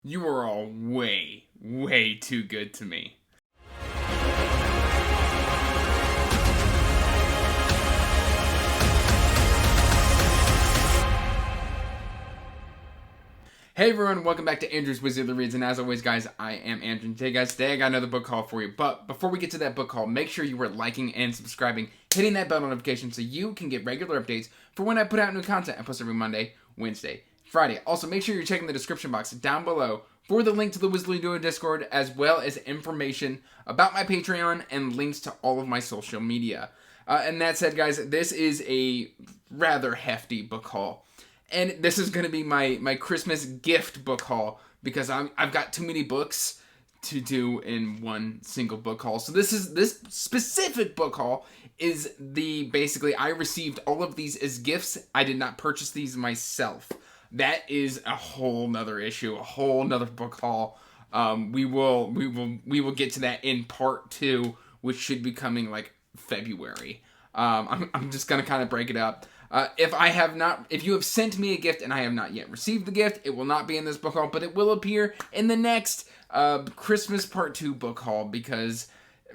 You are all way, way too good to me. Hey everyone, welcome back to Andrew's Wizardly Reads, and as always guys, I am Andrew. Today I got another book haul for you, but before we get to that book haul, make sure you are liking and subscribing, hitting that bell notification so you can get regular updates for when I put out new content. I post every Monday, Wednesday, Friday. Also, make sure you're checking the description box down below for the link to the Wizardly Duo Discord, as well as information about my Patreon and links to all of my social media. And that said guys, this is a rather hefty book haul. And this is going to be my Christmas gift book haul because I've got too many books to do in one single book haul. So this specific book haul is basically I received all of these as gifts. I did not purchase these myself. That is a whole nother issue, a whole nother book haul. We will get to that in part 2, which should be coming like February. I'm just gonna kind of break it up. If you have sent me a gift and I have not yet received the gift, it will not be in this book haul, but it will appear in the next Christmas Part 2 book haul because,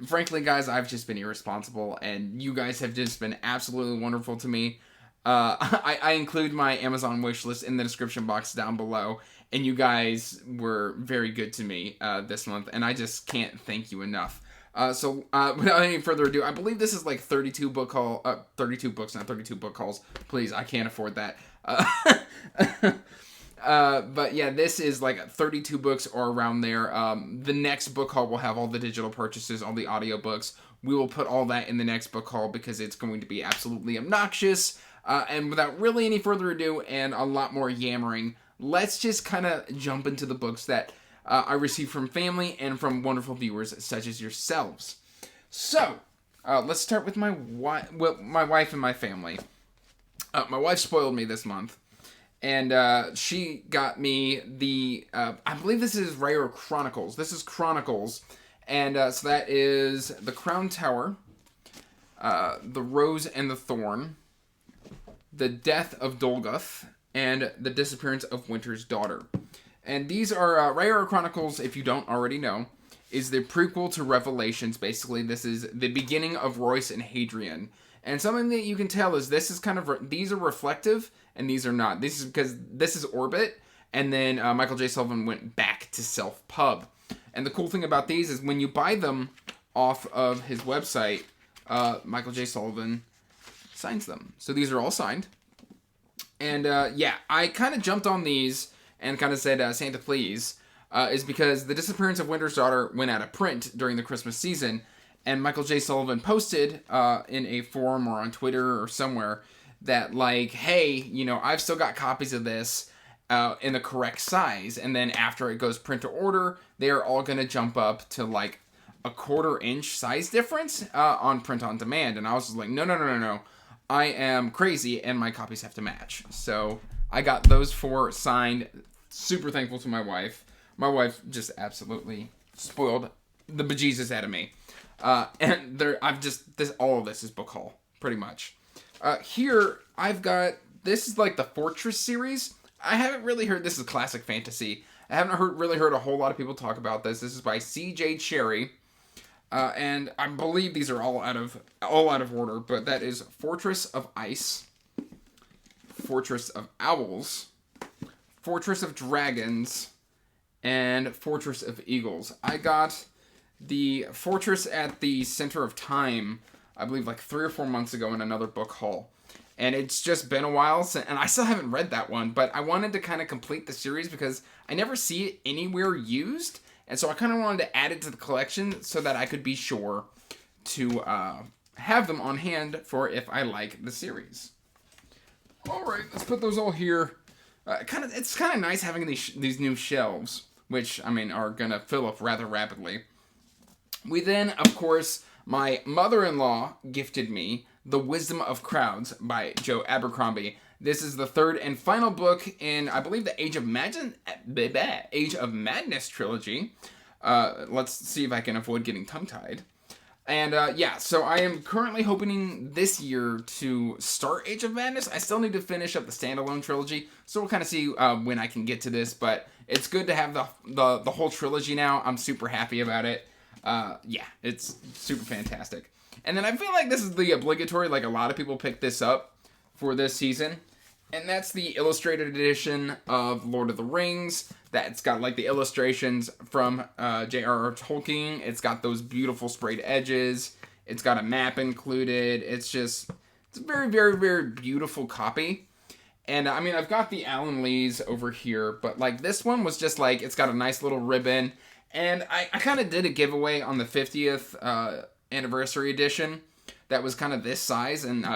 frankly, guys, I've just been irresponsible and you guys have just been absolutely wonderful to me. I include my Amazon wish list in the description box down below, and you guys were very good to me this month, and I just can't thank you enough. So without any further ado, I believe this is like 32 book haul, 32 books, not 32 book hauls. Please, I can't afford that. But yeah, this is like 32 books or around there. The next book haul will have all the digital purchases, all the audiobooks. We will put all that in the next book haul because it's going to be absolutely obnoxious. And without really any further ado and a lot more yammering, let's just kind of jump into the books that I received from family and from wonderful viewers such as yourselves. So, let's start with my wife and my family. My wife spoiled me this month, and she got me I believe this is Rare Chronicles. This is Chronicles, and so that is The Crown Tower, The Rose and the Thorn, The Death of Dolgoth, and The Disappearance of Winter's Daughter. And these are Rare Chronicles, if you don't already know, is the prequel to Revelations. Basically, this is the beginning of Royce and Hadrian. And something that you can tell is this is kind of, these are reflective, and these are not. This is because this is Orbit, and then Michael J. Sullivan went back to Self-Pub. And the cool thing about these is when you buy them off of his website, Michael J. Sullivan signs them. So these are all signed. And yeah, I kind of jumped on these and kind of said, Santa please, is because The Disappearance of Winter's Daughter went out of print during the Christmas season, and Michael J. Sullivan posted in a forum or on Twitter or somewhere that, like, hey, you know, I've still got copies of this in the correct size, and then after it goes print to order, they are all going to jump up to, like, a 1/4 inch size difference on print on demand, and I was just like, no. I am crazy, and my copies have to match. So I got those 4 signed. Super thankful to my wife. My wife just absolutely spoiled the bejesus out of me. And all of this is book haul, pretty much. Here, I've got, this is like the Fortress series. I haven't really heard, this is classic fantasy. I haven't really heard a whole lot of people talk about this. This is by C.J. Cherry. And I believe these are all out of order, but that is Fortress of Ice, Fortress of Owls, Fortress of Dragons, and Fortress of Eagles. I got the Fortress at the Center of Time, I believe like 3 or 4 months ago in another book haul. And it's just been a while since, and I still haven't read that one, but I wanted to kind of complete the series because I never see it anywhere used. And so I kind of wanted to add it to the collection so that I could be sure to have them on hand for if I like the series. All right, let's put those all here. It's kind of nice having these new shelves, which, I mean, are going to fill up rather rapidly. We then, of course, my mother-in-law gifted me The Wisdom of Crowds by Joe Abercrombie. This is the 3rd and final book in, I believe, the Age of Madness trilogy. Let's see if I can avoid getting tongue-tied. And yeah, so I am currently hoping this year to start Age of Madness. I still need to finish up the standalone trilogy, so we'll kind of see when I can get to this. But it's good to have the whole trilogy now. I'm super happy about it. Yeah, it's super fantastic. And then I feel like this is the obligatory, like a lot of people pick this up for this season. And that's the illustrated edition of Lord of the Rings. That's got like the illustrations from J.R.R. Tolkien. It's got those beautiful sprayed edges. It's got a map included. It's a very, very, very beautiful copy. And I mean, I've got the Alan Lee's over here, but like this one was just like, it's got a nice little ribbon. And I kind of did a giveaway on the 50th anniversary edition that was kind of this size, and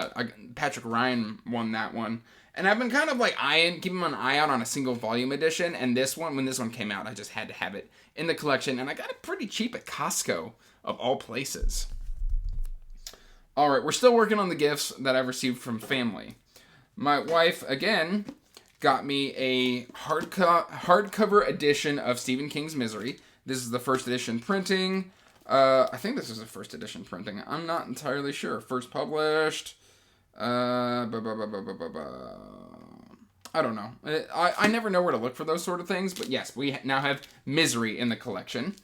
Patrick Ryan won that one. And I've been kind of like keeping an eye out on a single volume edition, and when this one came out, I just had to have it in the collection, and I got it pretty cheap at Costco, of all places. Alright, we're still working on the gifts that I've received from family. My wife, again, got me a hardcover edition of Stephen King's Misery. This is the first edition printing. I think this is the first edition printing. I'm not entirely sure. First published. I don't know. I never know where to look for those sort of things, but yes, we now have Misery in the collection.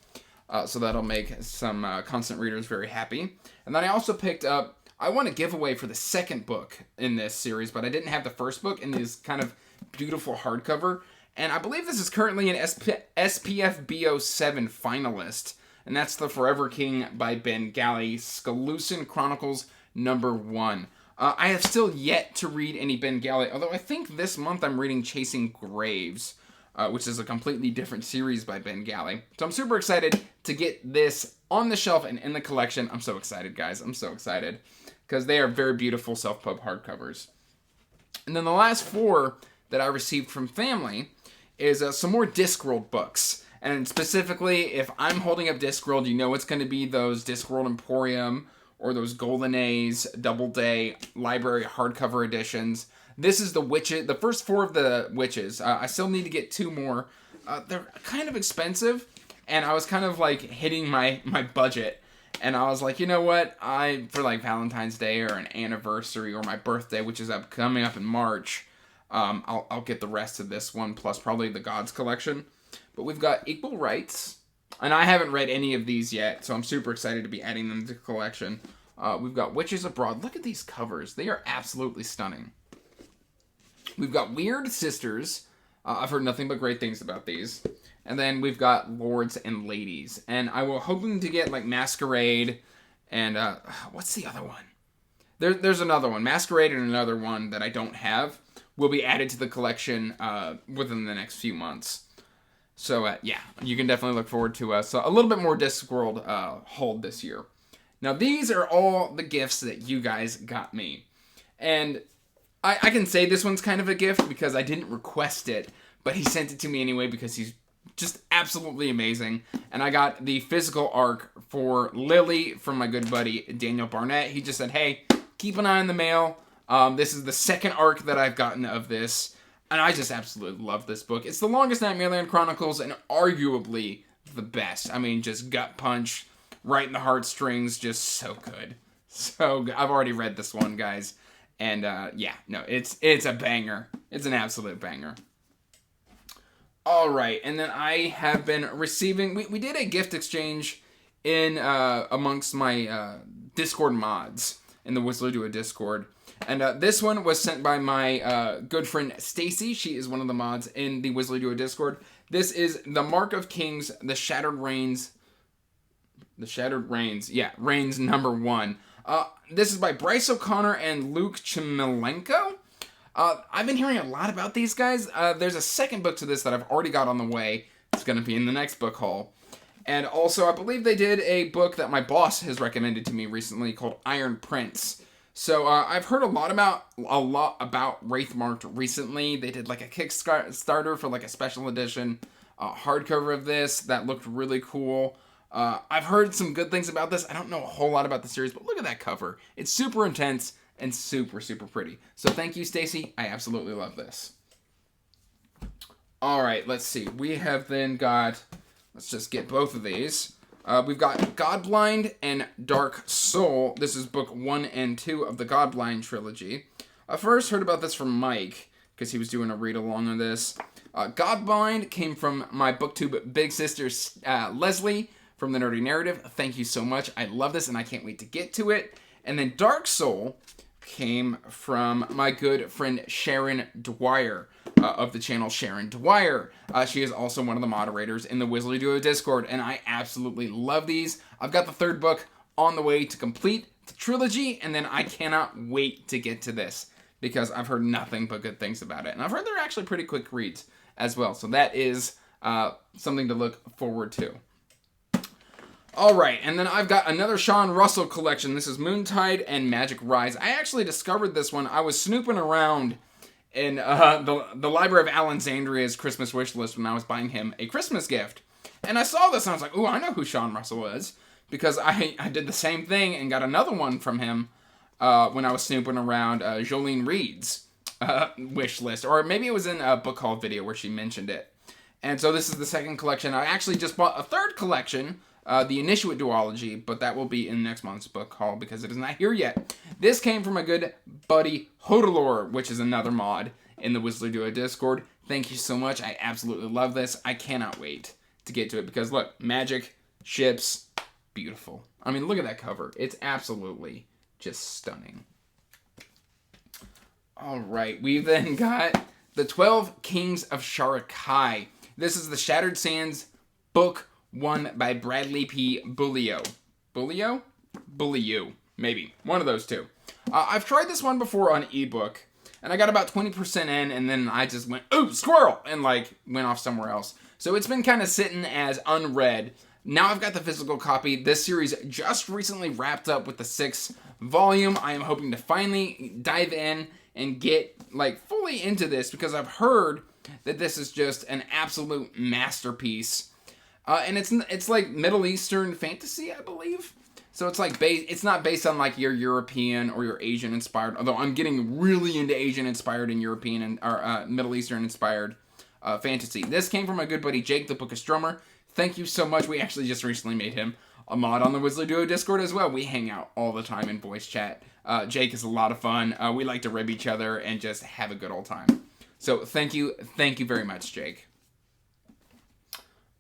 So that'll make some constant readers very happy. And then I also picked up, I won a giveaway for the second book in this series, but I didn't have the first book in this kind of beautiful hardcover. And I believe this is currently an SPF BO7 finalist. And that's The Forever King by Ben Galley, Scalusan Chronicles #1. I have still yet to read any Ben Galley, although I think this month I'm reading Chasing Graves, which is a completely different series by Ben Galley. So I'm super excited to get this on the shelf and in the collection. I'm so excited, guys. I'm so excited, because they are very beautiful self-pub hardcovers. And then the last 4 that I received from family is some more Discworld books. And specifically, if I'm holding up Discworld, you know it's going to be those Discworld Emporium or those Golden A's Doubleday library hardcover editions. This is the Witches, the first 4 of the Witches. I still need to get 2 more. They're kind of expensive, and I was kind of like hitting my budget. And I was like, you know what? For like Valentine's Day or an anniversary or my birthday, which is coming up in March, I'll get the rest of this one, plus probably the Gods collection. But we've got Equal Rights, and I haven't read any of these yet, so I'm super excited to be adding them to the collection. We've got Witches Abroad. Look at these covers. They are absolutely stunning. We've got Weird Sisters. I've heard nothing but great things about these. And then we've got Lords and Ladies. And I was hoping to get like Masquerade and what's the other one? There's another one. Masquerade and another one that I don't have will be added to the collection within the next few months. So, yeah, you can definitely look forward to a little bit more Discworld hold this year. Now, these are all the gifts that you guys got me. And I can say this one's kind of a gift because I didn't request it, but he sent it to me anyway because he's just absolutely amazing. And I got the physical arc for Lily from my good buddy Daniel Barnett. He just said, hey, keep an eye on the mail. This is the second arc that I've gotten of this. And I just absolutely love this book. It's the longest Nightmareland Chronicles and arguably the best. I mean, just gut punch, right in the heartstrings, just so good. So good. I've already read this one, guys. And yeah, no, it's a banger. It's an absolute banger. All right, and then I have been receiving... We did a gift exchange in amongst my Discord mods in the Whistler Duo Discord. And this one was sent by my good friend Stacey. She is one of the mods in the Whistler Duo Discord. This is The Mark of Kings, The Shattered Reigns. Yeah, Reigns #1. This is by Bryce O'Connor and Luke Chmilenko. I've been hearing a lot about these guys. There's a second book to this that I've already got on the way. It's going to be in the next book haul. And also, I believe they did a book that my boss has recommended to me recently called Iron Prince. So I've heard a lot about Wraithmarked recently. They did like a Kickstarter for like a special edition hardcover of this that looked really cool. I've heard some good things about this. I don't know a whole lot about the series, but look at that cover. It's super intense and super, super pretty. So thank you, Stacey. I absolutely love this. All right, let's see. We have then got, let's just get both of these. We've got Godblind and Dark Soul. This is book 1 and 2 of the Godblind trilogy. I first heard about this from Mike, because he was doing a read-along of this. Godblind came from my booktube big sister, Leslie, from the Nerdy Narrative. Thank you so much. I love this, and I can't wait to get to it. And then Dark Soul came from my good friend Sharon Dwyer, of the channel Sharon Dwyer. She is also one of the moderators in the Wizardly Duo Discord, and I absolutely love these. I've got the third book on the way to complete the trilogy, and then I cannot wait to get to this, because I've heard nothing but good things about it. And I've heard they're actually pretty quick reads as well, so that is something to look forward to. Alright, and then I've got another Sean Russell collection. This is Moontide and Magic Rise. I actually discovered this one. I was snooping around in the Library of Alexandria's Christmas wish list when I was buying him a Christmas gift. And I saw this and I was like, ooh, I know who Sean Russell is. Because I did the same thing and got another one from him when I was snooping around Jolene Reed's wish list. Or maybe it was in a book haul video where she mentioned it. And so this is the second collection. I actually just bought a third collection, the Initiate Duology, but that will be in next month's book haul because it is not here yet. This came from my good buddy Hodalore, which is another mod in the Wizardly Duo Discord. Thank you so much. I absolutely love this. I cannot wait to get to it because look, magic, ships, beautiful. I mean, look at that cover. It's absolutely just stunning. All right, we've then got the 12 Kings of Sharakai. This is the Shattered Sands book 1 by Bradley P. Bullio. Bullio? Bullio. Maybe. One of those two. I've tried this one before on ebook, and I got about 20% in, and then I just went, ooh, squirrel! And, went off somewhere else. So it's been kind of sitting as unread. Now I've got the physical copy. This series just recently wrapped up with the 6th volume. I am hoping to finally dive in and get, fully into this, because I've heard that this is just an absolute masterpiece. And it's like Middle Eastern fantasy, I believe. So it's it's not based on your European or your Asian inspired, although I'm getting really into Asian inspired and European and Middle Eastern inspired fantasy. This came from my good buddy Jake, the Bookish Drummer. Thank you so much. We actually just recently made him a mod on the Wizardly Duo Discord as well. We hang out all the time in voice chat. Jake is a lot of fun. We like to rib each other and just have a good old time. So thank you very much, Jake.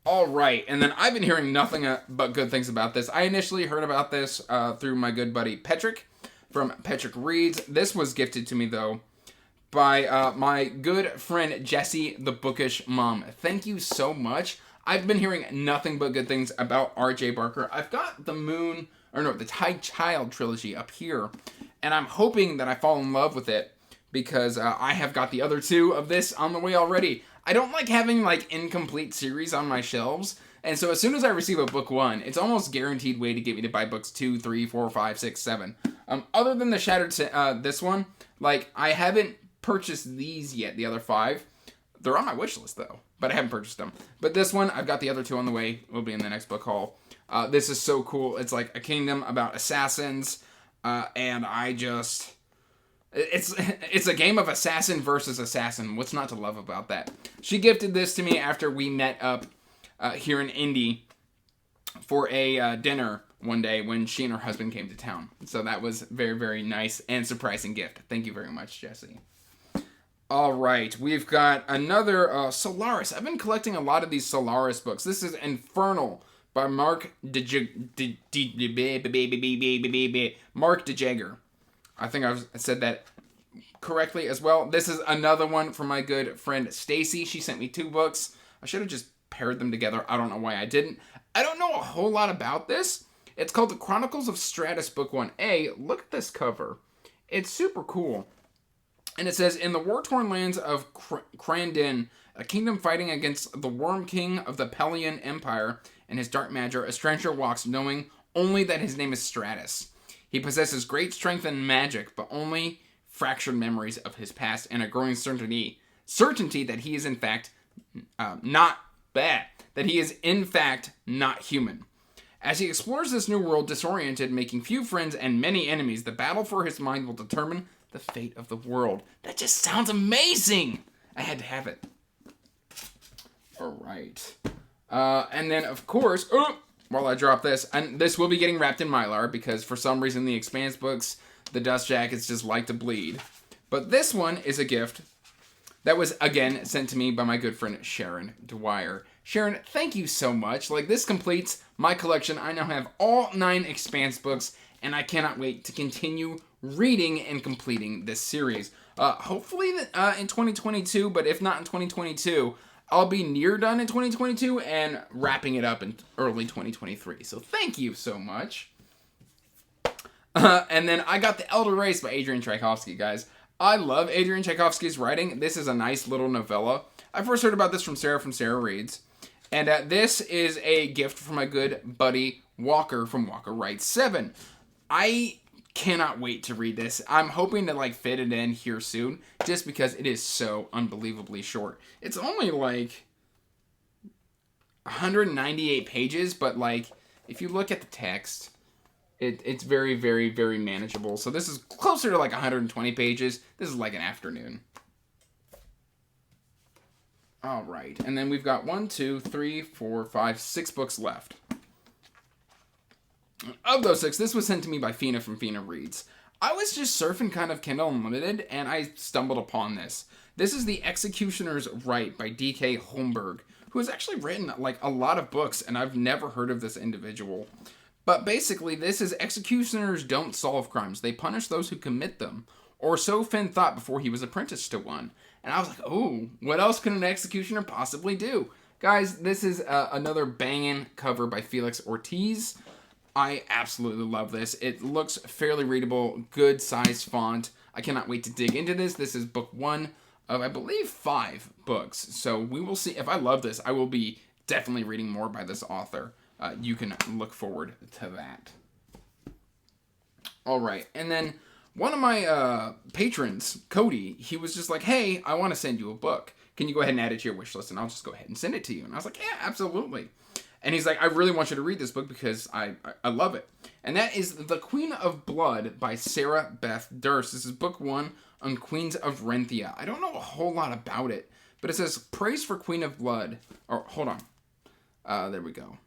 All right, and then I've been hearing nothing but good things about this. I initially heard about this through my good buddy Patrick from Patrick Reads. This was gifted to me, though, by my good friend Jessie, the Bookish Mom. Thank you so much. I've been hearing nothing but good things about R.J. Barker. I've got the Tide Child trilogy up here, and I'm hoping that I fall in love with it because I have got the other 2 of this on the way already. I don't like having, incomplete series on my shelves, and so as soon as I receive a book 1, it's almost guaranteed way to get me to buy books 2, 3, 4, 5, 6, 7. Other than the Shattered, this one, I haven't purchased these yet, the other 5. They're on my wish list, though, but I haven't purchased them. But this one, I've got the other 2 on the way. Will be in the next book haul. This is so cool. It's like a kingdom about assassins, and I just... It's a game of assassin versus assassin. What's not to love about that? She gifted this to me after we met up here in Indy for a dinner one day when she and her husband came to town. So that was very, very nice and surprising gift. Thank you very much, Jessie. All right, we've got another Solaris. I've been collecting a lot of these Solaris books. This is Infernal by Mark DeJager. I think I said that correctly as well. This is another one from my good friend Stacey. She sent me 2 books. I should have just paired them together. I don't know why I didn't. I don't know a whole lot about this. It's called The Chronicles of Stratus Book 1A. Look at this cover. It's super cool. And it says, in the war-torn lands of Crandin, a kingdom fighting against the Worm King of the Pelian Empire and his dark magic, a stranger walks knowing only that his name is Stratus. He possesses great strength and magic, but only fractured memories of his past and a growing certainty that he is in fact not human. As he explores this new world disoriented, making few friends and many enemies, the battle for his mind will determine the fate of the world. That just sounds amazing! I had to have it. All right. And then, of course, while I drop this, and this will be getting wrapped in Mylar because for some reason the Expanse books, the dust jackets just like to bleed. But this one is a gift that was, again, sent to me by my good friend Sharon Dwyer. Sharon, thank you so much. Like, this completes my collection. I now have all 9 Expanse books, and I cannot wait to continue reading and completing this series. Hopefully in 2022, but if not in 2022, I'll be near done in 2022 and wrapping it up in early 2023. So thank you so much. And then I got The Elder Race by Adrian Tchaikovsky, guys. I love Adrian Tchaikovsky's writing. This is a nice little novella. I first heard about this from Sarah Reads. And this is a gift from my good buddy Walker from Walker Writes 7. I cannot wait to read this. I'm hoping to like fit it in here soon just because it is so unbelievably short. It's only like 198 pages, but like if you look at the text, it's very, very, very manageable. So this is closer to like 120 pages. This is like an afternoon. All right. And then we've got 1, 2, 3, 4, 5, 6 books left. Of those 6, this was sent to me by Fina from Fina Reads. I was just surfing kind of Kindle Unlimited, and I stumbled upon this. This is The Executioner's Right by D.K. Holmberg, who has actually written like a lot of books, and I've never heard of this individual. But basically, this is executioners don't solve crimes. They punish those who commit them. Or so Finn thought before he was apprenticed to one. And I was like, oh, what else can an executioner possibly do? Guys, this is another banging cover by Felix Ortiz. I absolutely love this. It looks fairly readable, good size font. I cannot wait to dig into this. This is book 1 of, I believe, 5 books. So we will see. If I love this, I will be definitely reading more by this author. You can look forward to that. All right. And then one of my patrons, Cody, he was just like, hey, I want to send you a book. Can you go ahead and add it to your wish list? And I'll just go ahead and send it to you. And I was like, yeah, absolutely. And he's like, I really want you to read this book because I love it. And that is The Queen of Blood by Sarah Beth Durst. This is book 1 on Queens of Renthia. I don't know a whole lot about it, but it says, praise for Queen of Blood. Or, hold on. There we go.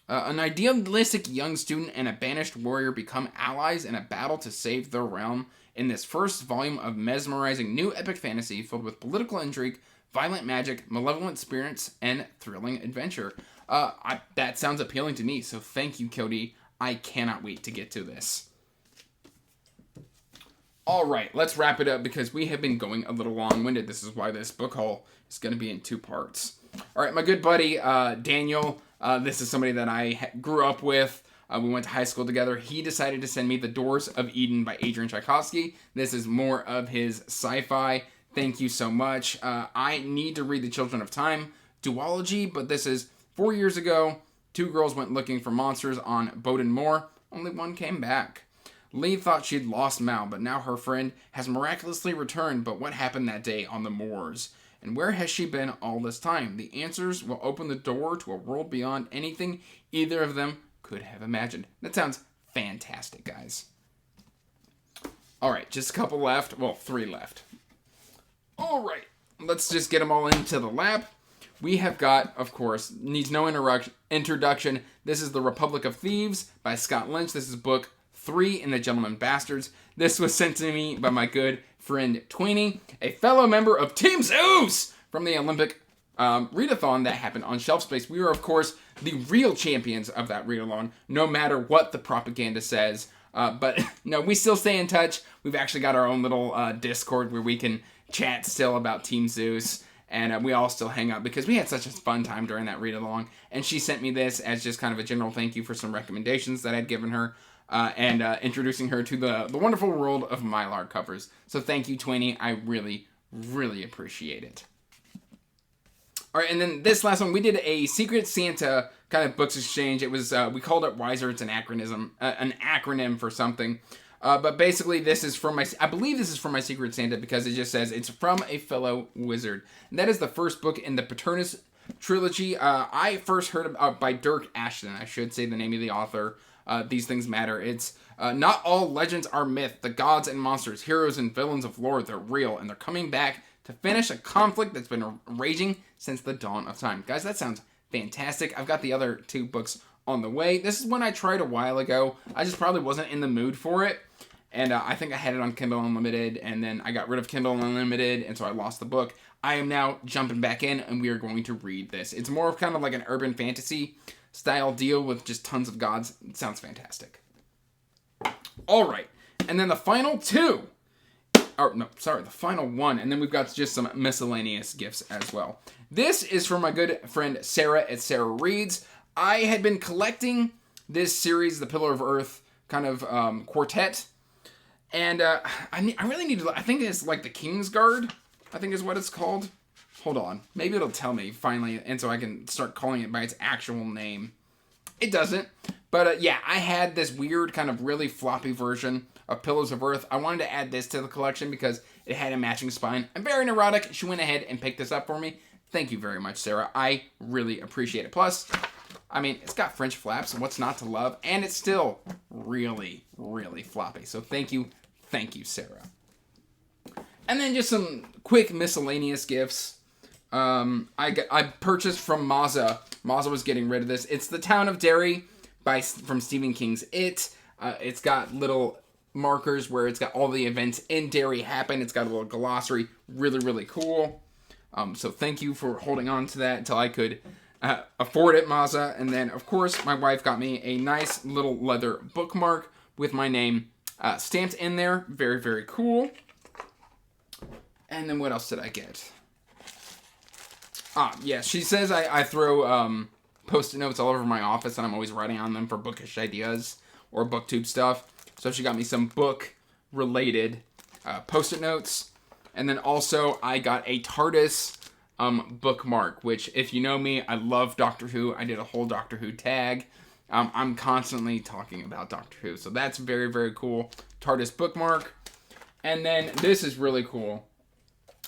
An idealistic young student and a banished warrior become allies in a battle to save their realm in this first volume of mesmerizing new epic fantasy filled with political intrigue, violent magic, malevolent spirits, and thrilling adventure. That sounds appealing to me, so thank you, Cody. I cannot wait to get to this. All right, let's wrap it up because we have been going a little long-winded. This is why this book haul is going to be in 2 parts. All right, my good buddy, Daniel, this is somebody that I grew up with. We went to high school together. He decided to send me The Doors of Eden by Adrian Tchaikovsky. This is more of his sci-fi. Thank you so much. I need to read The Children of Time duology, but this is 4 years ago. 2 girls went looking for monsters on Bowden Moor. Only one came back. Lee thought she'd lost Mal, but now her friend has miraculously returned. But what happened that day on the moors? And where has she been all this time? The answers will open the door to a world beyond anything either of them could have imagined. That sounds fantastic, guys. All right, just a couple left. Well, 3 left. All right, let's just get them all into the lap. We have got, of course, needs no introduction. This is The Republic of Thieves by Scott Lynch. This is book 3 in The Gentleman Bastards. This was sent to me by my good friend Tweenie, a fellow member of Team Zeus from the Olympic readathon that happened on Shelf Space. We are, of course, the real champions of that readathon, no matter what the propaganda says. But no, we still stay in touch. We've actually got our own little Discord where we can chat still about Team Zeus. And we all still hang out because we had such a fun time during that read-along. And she sent me this as just kind of a general thank you for some recommendations that I'd given her. And introducing her to the wonderful world of Mylar covers. So thank you, Tweenie. I really, really appreciate it. All right, and then this last one, we did a Secret Santa kind of books exchange. It was, we called it Wiser. It's an acronym for something. But basically, this is from I believe this is from my Secret Santa because it just says, it's from a fellow wizard. And that is the first book in the Paternus trilogy. I first heard about by Dirk Ashton. I should say the name of the author. These things matter. It's not all legends are myth. The gods and monsters, heroes and villains of lore, they're real. And they're coming back to finish a conflict that's been raging since the dawn of time. Guys, that sounds fantastic. I've got the other 2 books on the way. This is one I tried a while ago. I just probably wasn't in the mood for it. And I think I had it on Kindle Unlimited, and then I got rid of Kindle Unlimited, and so I lost the book. I am now jumping back in, and we are going to read this. It's more of kind of like an urban fantasy style deal with just tons of gods. It sounds fantastic. All right. And then the final two. Oh, no, sorry, the final one. And then we've got just some miscellaneous gifts as well. This is from my good friend Sarah at Sarah Reads. I had been collecting this series, The Pillar of Earth, kind of quartet. And I really need to, I think it's like the Kingsguard, I think is what it's called. Hold on. Maybe it'll tell me finally, and so I can start calling it by its actual name. It doesn't. But yeah, I had this weird kind of really floppy version of Pillars of Earth. I wanted to add this to the collection because it had a matching spine. I'm very neurotic. She went ahead and picked this up for me. Thank you very much, Sarah. I really appreciate it. Plus, I mean, it's got French flaps. What's not to love? And it's still really, really floppy. So thank you, Sarah. And then just some quick miscellaneous gifts. I purchased from Mazza. Mazza was getting rid of this. It's The Town of Derry from Stephen King's It. It's got little markers where it's got all the events in Derry happen. It's got a little glossary. Really, really cool. So thank you for holding on to that until I could afford it, Mazza. And then, of course, my wife got me a nice little leather bookmark with my name stamped in there. Very, very cool. And then what else did I get? Yeah, she says I throw Post-it notes all over my office, and I'm always writing on them for bookish ideas or booktube stuff. So she got me some book-related Post-it notes. And then also, I got a TARDIS bookmark, which, if you know me, I love Doctor Who. I did a whole Doctor Who tag. I'm constantly talking about Doctor Who, so that's very, very cool. TARDIS bookmark. And then this is really cool,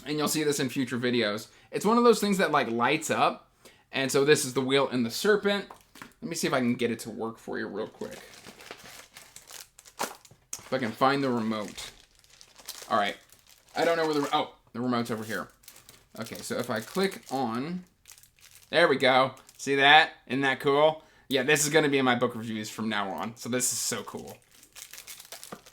and you'll see this in future videos. It's one of those things that, like, lights up, and so this is the Wheel and the Serpent. Let me see if I can get it to work for you real quick. If I can find the remote. All right. I don't know where the remote's over here. Okay, so if I click on... There we go. See that? Isn't that cool? Yeah, this is going to be in my book reviews from now on. So this is so cool.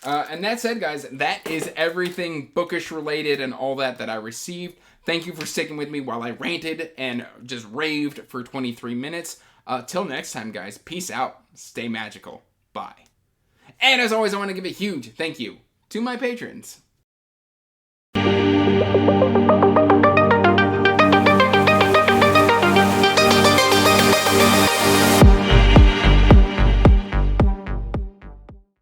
And that said, guys, that is everything bookish related and all that I received. Thank you for sticking with me while I ranted and just raved for 23 minutes. Till next time, guys. Peace out. Stay magical. Bye. And as always, I want to give a huge thank you to my patrons.